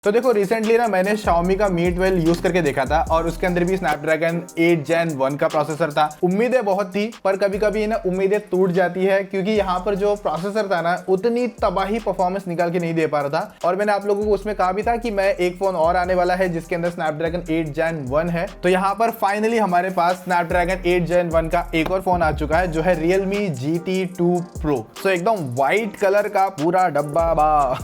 तो देखो रिसेंटली ना मैंने Xiaomi का Mi 12 यूज करके देखा था और उसके अंदर भी Snapdragon 8 Gen 1 का प्रोसेसर था। उम्मीदें बहुत थी पर कभी कभी ना उम्मीदें टूट जाती है क्योंकि यहाँ पर जो प्रोसेसर था ना उतनी तबाही परफॉर्मेंस निकाल के नहीं दे पा रहा था। और मैंने आप लोगों को उसमें कहा भी था कि मैं एक फोन और आने वाला है जिसके अंदर Snapdragon 8 Gen 1 है। तो यहाँ पर फाइनली हमारे पास Snapdragon 8 Gen 1 का एक और फोन आ चुका है जो है Realme GT2 Pro। तो एकदम व्हाइट कलर का पूरा डब्बा बा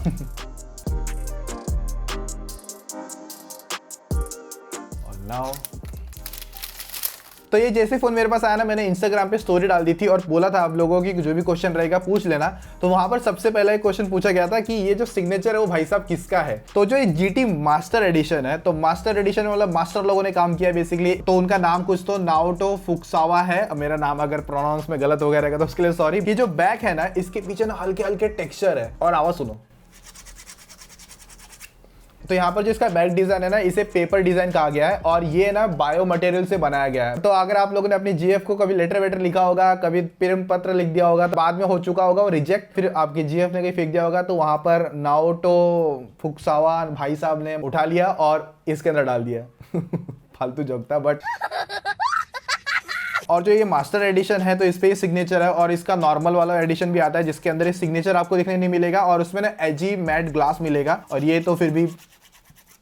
Now. तो ये जैसे फोन मेरे पास आया ना मैंने इंस्टाग्राम पे स्टोरी डाल दी थी और बोला था आप लोगों की जो भी क्वेश्चन रहेगा पूछ लेना। तो वहां पर सबसे पहला एक क्वेश्चन पूछा गया था कि ये जो सिग्नेचर है वो भाई साहब किसका है। तो जो ये GT मास्टर एडिशन है तो मास्टर एडिशन में मतलब मास्टर लोगों ने काम किया बेसिकली। तो उनका नाम कुछ तो नाओटो फुकसावा है। मेरा नाम अगर प्रोनाउंस में गलत हो गया रहेगा तो उसके लिए सॉरी। ये जो बैक है ना इसके पीछे ना हल्के हल्के टेक्सचर है और आवाज सुनो। तो यहाँ पर जो इसका बैक डिजाइन है ना इसे पेपर डिजाइन कहा गया है और ये ना बायो मटेरियल से बनाया गया है। तो अगर आप लोगों ने अपनी GF को कभी लेटर वेटर लिखा होगा, कभी प्रेम पत्र लिख दिया होगा, तो बाद में हो चुका होगा वो रिजेक्ट, फिर आपकी GF ने कहीं फेंक दिया होगा, तो वहां पर नाओटो फुकसावा भाई साहब ने उठा लिया और इसके अंदर डाल दिया। फालतू जोक था बट और जो ये मास्टर एडिशन है तो इस पे सिग्नेचर है और इसका नॉर्मल वाला एडिशन भी आता है जिसके अंदर ये सिग्नेचर आपको देखने नहीं मिलेगा और उसमें ना एजी मैट ग्लास मिलेगा और ये तो फिर भी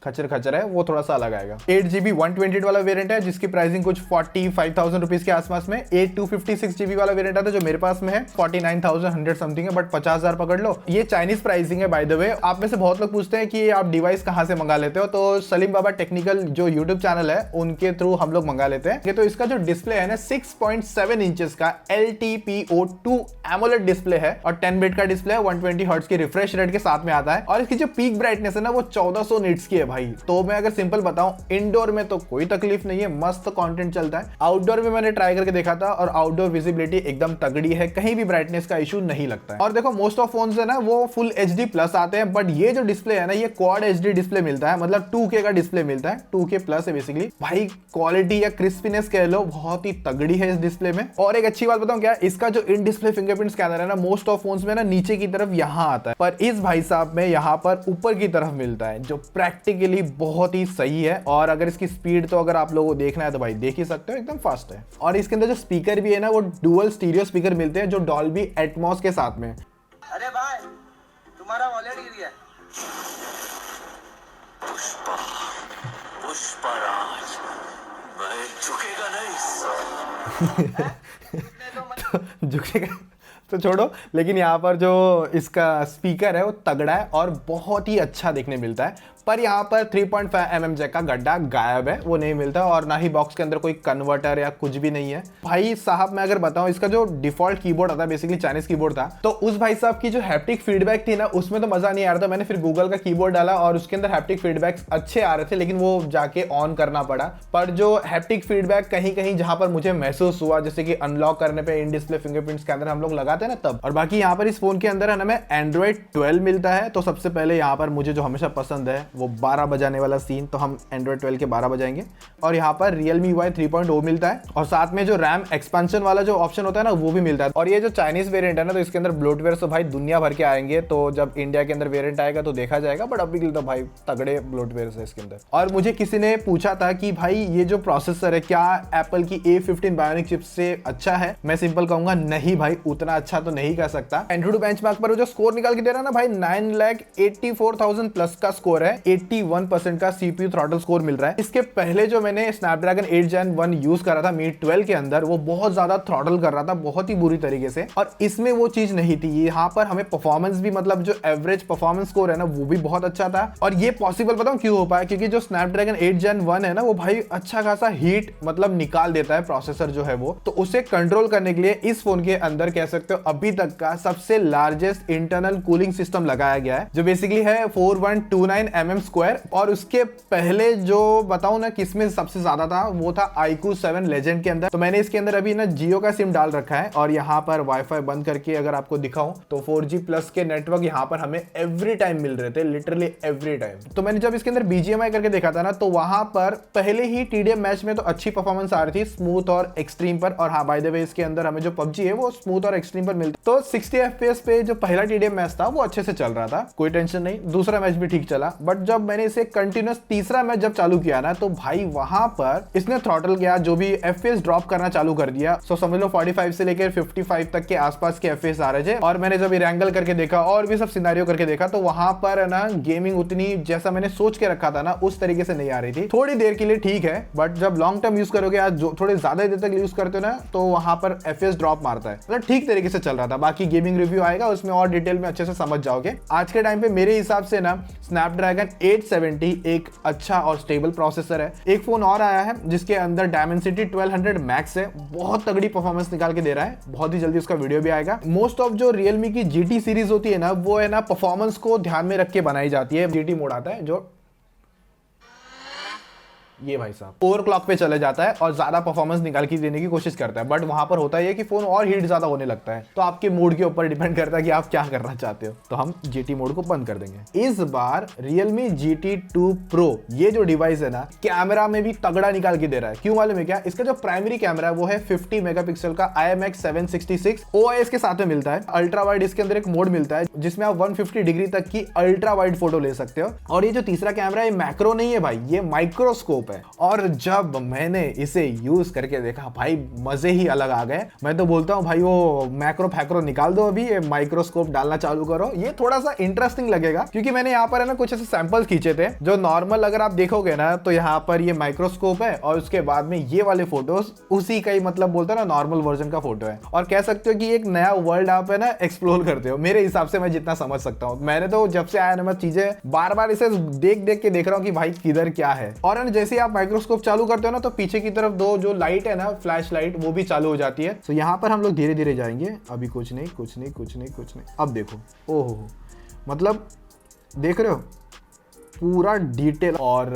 खचर खचर है, वो थोड़ा सा अलग आएगा। 8GB 128 वाला वेरिएंट है जिसकी प्राइसिंग कुछ 45,000 रुपीज के आसपास में। 8256GB वाला वेरिएंट आता है जो मेरे पास में है 49,100 समथिंग है बट 50,000 पकड़ लो। ये चाइनीज प्राइसिंग है बाय द वे। आप में से बहुत लोग पूछते हैं कि आप डिवाइस कहाँ से मंगा लेते हो, तो सलीम बाबा टेक्निकल जो यूट्यूब चैनल है उनके थ्रू हम लोग मंगा लेते हैं। तो इसका जो डिस्प्ले है ना 6.7 इंचेस का LTPO2 एमोलेड डिस्प्ले है और 10 बिट का डिस्प्ले है। 120 हर्ट्ज की रिफ्रेश रेट के साथ में आता है और इसकी जो पीक ब्राइटनेस है ना वो 1400 निट्स की है भाई। तो मैं अगर सिंपल बताऊं इंडोर में तो कोई तकलीफ नहीं है, मस्त कंटेंट चलता है। आउटडोर में मैंने ट्राई करके देखा था और आउटडोर विजिबिलिटी एकदम तगड़ी है, कहीं भी ब्राइटनेस का इशू नहीं लगता है। और देखो मोस्ट ऑफ फोन्स है ना वो फुल HD प्लस आते हैं बट ये जो डिस्प्ले है ना ये क्वाड HD डिस्प्ले मिलता है, मतलब 2K का डिस्प्ले मिलता है। 2K प्लस है बेसिकली। भाई क्वालिटी या क्रिस्पीनेस कह लो बहुत ही तगड़ी है इस डिस्प्ले में। और एक अच्छी बात बताऊं क्या, इसका जो इन डिस्प्ले फिंगरप्रिंट स्कैनर है ना मोस्ट ऑफ फोन्स में ना नीचे की तरफ यहाँ आता है पर इस भाई साहब में यहाँ पर ऊपर की तरफ मिलता है जो प्रैक्टिकली बहुत ही सही है। और अगर इसकी स्पीड तो अगर आप लोगों को देखना है तो भाई देख ही सकते हो, एकदम फास्ट है। और इसके अंदर जो स्पीकर भी है ना वो डुअल स्टीरियो स्पीकर मिलते हैं जो डॉल्बी एटमॉस के साथ में। अरे भाई तुम्हारा वॉलेट गिर गया। पुष्पा पुष्पराज मैं झुकेगा नहीं। झुकेगा तो छोड़ो, लेकिन यहाँ पर जो इसका स्पीकर है वो तगड़ा है और बहुत ही अच्छा देखने मिलता है। पर यहाँ पर 3.5 mm जैक का गड्ढा गायब है, वो नहीं मिलता और ना ही बॉक्स के अंदर कोई कन्वर्टर या कुछ भी नहीं है। भाई साहब मैं अगर बताऊं इसका जो डिफॉल्ट कीबोर्ड आता है बेसिकली चाइनीज कीबोर्ड था, तो उस भाई साहब की जो हैप्टिक फीडबैक थी ना उसमें तो मजा नहीं आ रहा था। मैंने फिर गूगल का कीबोर्ड डाला और उसके अंदर हैप्टिक फीडबैक अच्छे आ रहे थे लेकिन वो जाके ऑन करना पड़ा। पर जो हैप्टिक फीडबैक कहीं कहीं जहां पर मुझे महसूस हुआ जैसे कि अनलॉक करने पे इन डिस्प्ले फिंगरप्रिंट स्कैनर हम लोग लगाते हैं ना तब। और बाकी यहाँ पर इस फोन के अंदर है ना हमें Android 12 मिलता है। तो सबसे पहले यहाँ पर मुझे जो हमेशा पसंद है वो 12 बजाने वाला सीन, तो हम Android 12 के 12 बजाएंगे। और यहाँ पर Realme UI 3.0 मिलता है और साथ में जो रैम एक्सपेंशन वाला जो ऑप्शन होता है ना वो भी मिलता है। और ये जो चाइनीज वेरिएंट है ना तो इसके अंदर ब्लोटवेयर तो भाई दुनिया भर के आएंगे, तो जब इंडिया के अंदर वेरिएंट आएगा तो देखा जाएगा, बट अभी तो भाई तगड़े ब्लोटवेयर है इसके अंदर। और मुझे किसी ने पूछा था कि भाई ये जो प्रोसेसर है क्या एप्पल की A15 बायोनिक चिप से अच्छा है। मैं सिंपल कहूंगा नहीं भाई, उतना अच्छा तो नहीं कह सकता। एंड्रॉइड बेंचमार्क पर जो स्कोर निकाल के दे रहा है ना भाई 9,84,000 प्लस का स्कोर है। 81% का CPU थ्रॉटल स्कोर मिल रहा है। इसके पहले जो मैंने Snapdragon 8 Gen 1 यूज करा था Mi 12 के अंदर वो बहुत ज्यादा थ्रॉटल कर रहा था, बहुत ही बुरी तरीके से, और इसमें वो चीज नहीं थी। यहाँ पर हमें परफॉर्मेंस भी मतलब जो एवरेज परफॉर्मेंस स्कोर है ना वो भी बहुत अच्छा था। और ये पॉसिबल बताऊं क्यों हो पाया, क्योंकि जो Snapdragon 8 Gen 1 है ना वो भाई अच्छा खासा हीट मतलब निकाल देता है प्रोसेसर जो है वो, तो उसे कंट्रोल करने के लिए इस फोन के अंदर कह सकते हो अभी तक का सबसे लार्जेस्ट इंटरनल कूलिंग सिस्टम लगाया गया है जो बेसिकली है 4129 mm²। और उसके पहले जो बताऊं ना किसमें सबसे ज्यादा था वो था iQOO 7 Legend के अंदर। तो मैंने इसके अंदर अभी ना जियो का सिम डाल रखा है और यहाँ पर वाईफाई बंद करके अगर आपको दिखाऊं तो 4G प्लस के नेटवर्क यहाँ पर हमें एवरी टाइम मिल रहे थे, लिटरली एवरी टाइम। तो मैंने जब इसके अंदर BGMI करके देखा था ना तो वहां पर पहले ही TDM मैच में तो अच्छी परफॉर्मेंस आ रही थी स्मूथ और एक्सट्रीम पर। और हाँ बाय द वे इसके अंदर हमें जो PUBG है वो स्मूथ और एक्सट्रीम पर मिलता, तो 60 FPS पे जो पहला TDM मैच था वो अच्छे से चल रहा था, कोई टेंशन नहीं। दूसरा मैच भी ठीक चला, बट बट जब मैंने इसे कंटिन्यूस तीसरा मैच जब चालू किया ना, तो भाई वहां पर इसने थ्रॉटल किया, जो भी एफपीएस ड्रॉप करना चालू कर दिया। सो समझ लो 45 से लेकर 55 तक के आसपास के एफपीएस आ रहे थे। और मैंने जब रैंगल करके देखा और भी सब सिनेरियो करके देखा, तो वहां पर है ना गेमिंग उतनी जैसा मैंने सोच के रखा था ना उस तरीके से नहीं आ रही थी। थोड़ी देर के लिए ठीक है, बट जब लॉन्ग टर्म यूज करोगे, आज थोड़े ज्यादा देर तक यूज करते हो ना, तो वहां पर एफपीएस ड्रॉप मारता है। मतलब ठीक तरीके से चल रहा था। बाकी गेमिंग रिव्यू आएगा, उसमें और डिटेल में अच्छे से समझ जाओगे। आज के टाइम पे मेरे हिसाब से ना स्नैपड्रैगन 870 एक अच्छा और स्टेबल प्रोसेसर है। एक फोन और आया है जिसके अंदर डायमेंसिटी 1200 मैक्स है, बहुत तगड़ी परफॉर्मेंस निकाल के दे रहा है। बहुत ही जल्दी उसका वीडियो भी आएगा। मोस्ट ऑफ जो रियलमी की GT सीरीज होती है ना, वो है ना परफॉर्मेंस को ध्यान में रख के बनाई जाती है। GT मोड आता है जो ये भाई साहब ओवरक्लॉक पे चले जाता है और ज्यादा परफॉर्मेंस निकाल के देने की कोशिश करता है, बट वहां पर होता है कि फोन और हीट ज्यादा होने लगता है। तो आपके मूड के ऊपर डिपेंड करता है कि आप क्या करना चाहते हो। तो हम GT मोड को बंद कर देंगे। इस बार Realme GT2 Pro ये जो डिवाइस है ना, कैमरा में भी तगड़ा निकाल के दे रहा है। क्यों मालूम है क्या? इसका जो प्राइमरी कैमरा है वो है 50 मेगापिक्सल का IMX766 OIS के साथ में मिलता है। अल्ट्रा वाइड इसके अंदर एक मोड मिलता है जिसमें आप 150 डिग्री तक की अल्ट्रा वाइड फोटो ले सकते हो। और ये जो तीसरा कैमरा है, मैक्रो नहीं है भाई, ये माइक्रोस्कोप है। और जब मैंने इसे यूज करके देखा भाई, मजे ही अलग आ गए। मैं तो बोलता हूँ भाई वो मैक्रो फैक्रो निकाल दो, अभी ये माइक्रोस्कोप डालना चालू करो। ये थोड़ा सा इंटरेस्टिंग लगेगा क्योंकि मैंने यहाँ पर है ना कुछ ऐसे सैंपल्स खींचे थे जो नॉर्मल अगर आप देखोगे ना, तो यहाँ पर ये माइक्रोस्कोप है और उसके बाद में ये वाले फोटोज उसी का ही मतलब बोलता है ना नॉर्मल वर्जन का फोटो है। और कह सकते हो कि एक नया वर्ल्ड आप है ना एक्सप्लोर करते हो, मेरे हिसाब से मैं जितना समझ सकता हूँ। मैंने तो जब से आया ना, मैं चीजें बार बार इसे देख देख के देख रहा हूँ कि भाई किधर क्या है। और जैसे आप माइक्रोस्कोप चालू करते हो ना, तो पीछे की तरफ दो जो लाइट है ना, फ्लैश लाइट, वो भी चालू हो जाती है। तो यहाँ पर हम लोग धीरे धीरे जाएंगे। अभी कुछ नहीं कुछ नहीं कुछ नहीं कुछ नहीं। अब देखो, ओहो, मतलब देख रहे हो पूरा डिटेल। और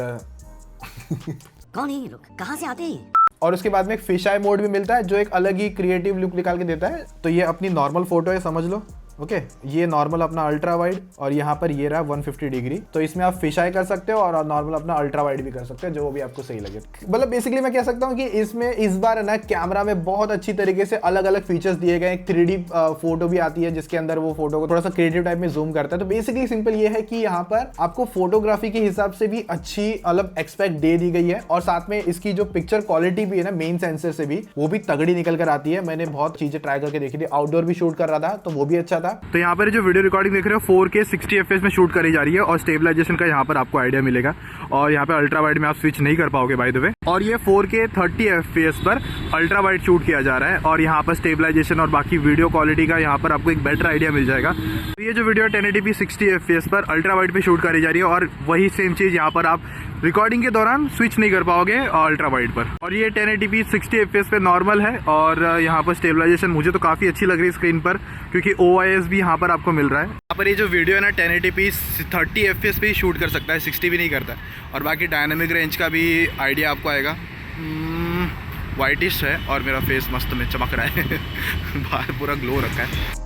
कौन है ये लोग, कहाँ से आते हैं? और उसके बाद में एक फिश आई मोड भी मिलता है जो एक अलग ही क्रिएटिव लुक निकाल के देता है। तो ये अपनी नॉर्मल फोटो है, समझ लो। ओके, ये नॉर्मल अपना अल्ट्रा वाइड और यहाँ पर ये रहा 150 डिग्री। तो इसमें आप फिश आई कर सकते हो और नॉर्मल अपना अल्ट्रा वाइड भी कर सकते हो, जो भी आपको सही लगे। मतलब बेसिकली मैं कह सकता हूँ कि इसमें इस बार है ना कैमरा में बहुत अच्छी तरीके से अलग अलग फीचर्स दिए गए। एक 3D फोटो भी आती है जिसके अंदर वो फोटो को थोड़ा सा क्रिएटिव टाइप में जूम करता है। तो बेसिकली सिंपल ये है कि यहाँ पर आपको फोटोग्राफी के हिसाब से भी अच्छी अलग एक्सपेक्ट दे दी गई है। और साथ में इसकी जो पिक्चर क्वालिटी भी है ना, मेन सेंसर से भी, वो भी तगड़ी निकल कर आती है। मैंने बहुत चीजें ट्राई करके देखी थी, आउटडोर भी शूट कर रहा था तो वो भी अच्छा था। तो यहाँ पर जो वीडियो रिकॉर्डिंग देख रहे हो 4K 60 FPS में शूट करी जा रही है और स्टेबलाइजेशन का यहाँ पर आपको आइडिया मिलेगा। और यहाँ पे अल्ट्रा वाइड में आप स्विच नहीं कर पाओगे बाय द वे। और ये 4K 30 FPS पर अल्ट्रा वाइड शूट किया जा रहा है और यहाँ पर स्टेबलाइजेशन और बाकी वीडियो क्वालिटी का यहाँ पर आपको एक बेटर आइडिया मिल जाएगा। तो ये जो वीडियो 1080p 60 FPS पर अल्ट्रा वाइड पे शूट करी जा रही है और वही सेम चीज यहाँ पर आप रिकॉर्डिंग के दौरान स्विच नहीं कर पाओगे अल्ट्रा वाइड पर। और ये 1080p 60 FPS पे नॉर्मल है और यहाँ पर स्टेबलाइजेशन मुझे तो काफ़ी अच्छी लग रही है स्क्रीन पर, क्योंकि OIS भी यहाँ पर आपको मिल रहा है। यहाँ पर ये जो वीडियो है ना 1080p 30 FPS पे ही शूट कर सकता है, 60 भी नहीं करता। और बाकी डायनामिक रेंज का भी आइडिया आपको आएगा। वाइटिश है और मेरा फेस मस्त में चमक रहा है बाहर पूरा ग्लो रखा है।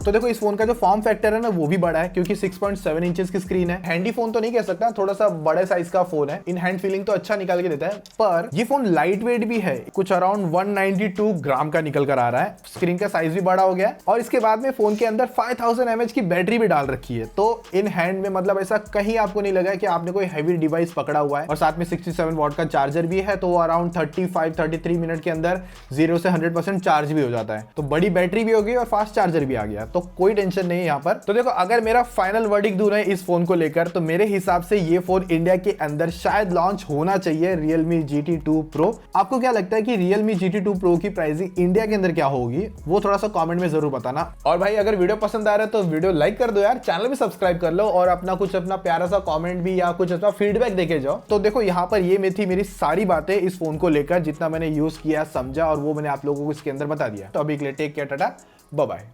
तो देखो इस फोन का जो फॉर्म फैक्टर है ना वो भी बड़ा है, क्योंकि 6.7 इंचेस की स्क्रीन है। हैंडी फोन तो नहीं कह सकता, थोड़ा सा बड़े साइज का फोन है। इन हैंड फीलिंग तो अच्छा निकाल के देता है, पर ये फोन लाइट वेट भी है, कुछ अराउंड 192 ग्राम का निकल कर आ रहा है। स्क्रीन का साइज भी बड़ा हो गया और इसके बाद में फोन के अंदर 5000 mAh की बैटरी भी डाल रखी है। तो इन हैंड में मतलब ऐसा कहीं आपको नहीं लगा कि आपने कोई हैवी डिवाइस पकड़ा हुआ है। और साथ में 67 वॉट का चार्जर भी है, तो अराउंड 35-33 मिनट के अंदर 0 से 100% चार्ज भी हो जाता है। तो बड़ी बैटरी भी हो गई और फास्ट चार्जर भी आ गया, तो कोई टेंशन नहीं है यहाँ पर। तो देखो अगर मेरा फाइनल वर्डिक्ट दूं है इस फोन को लेकर, तो मेरे हिसाब से ये फोन इंडिया के अंदर शायद लॉन्च होना चाहिए, Realme GT2 Pro। आपको क्या लगता है कि Realme GT2 Pro की प्राइसिंग इंडिया के अंदर क्या होगी, वो थोड़ा सा कमेंट में जरूर बताना। और भाई अगर वीडियो पसंद आ रहा है तो वीडियो लाइक कर दो यार, चैनल भी सब्सक्राइब कर लो और अपना प्यारा सा कमेंट भी या कुछ अपना फीडबैक देके जाओ। तो देखो यहाँ पर ये थी मेरी सारी बातें इस फोन को लेकर, जितना मैंने यूज किया समझा और वो मैंने आप लोगों को इसके अंदर बता दिया। तो अभी के लिए take care, tata, bye bye.